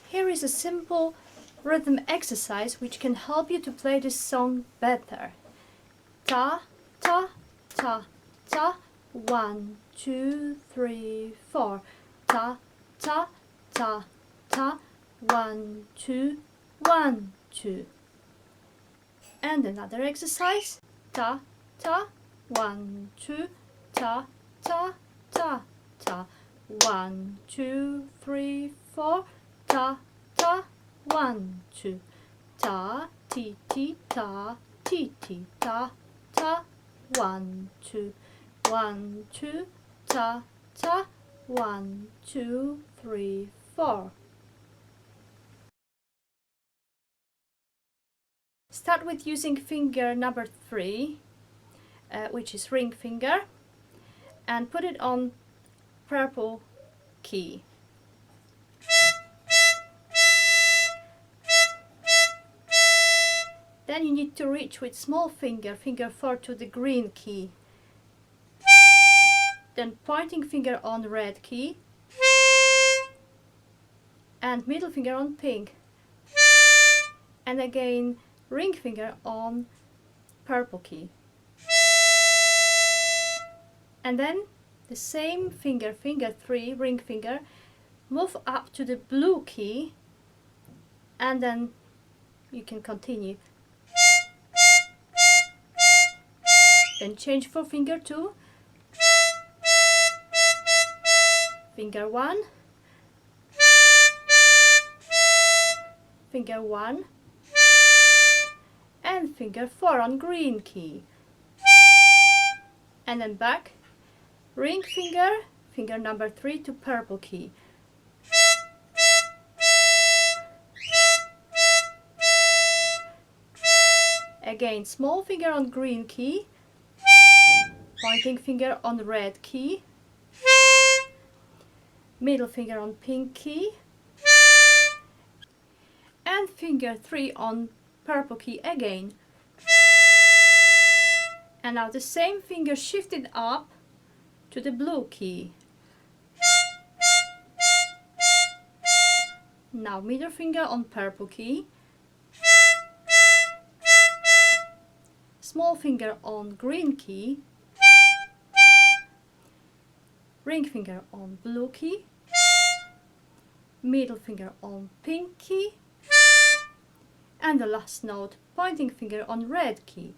Here is a simple rhythm exercise which can help you to play this song better. Ta, ta, ta, ta, 1, 2, 3, 4. Ta, ta, ta, ta, 1, 2, 1, 2. And another exercise. Ta, ta, 1, 2, ta, ta, ta, ta, 1, 2, 3, 4. Ta, ta, 1, 2. Ta, ti, ti, ta, ti, ti, ta, ta, 1, 2. 1, 2, ta, ta, 1, 2, 3, 4. Start with using finger number 3, which is ring finger, and put it on purple key. Then you need to reach with small finger, finger 4, to the green key. Then pointing finger on red key and middle finger on pink. And again ring finger on purple key. And then the same finger, finger 3, ring finger, move up to the blue key, and then you can continue. Then change for finger 2, finger 1, finger 1, and finger 4 on green key. And then back, ring finger, finger number 3 to purple key. Again, small finger on green key, pointing finger on red key, middle finger on pink key, and finger 3 on purple key again. And now the same finger shifted up to the blue key. Now middle finger on purple key, small finger on green key, ring finger on blue key, middle finger on pink key, and the last note, pointing finger on red key.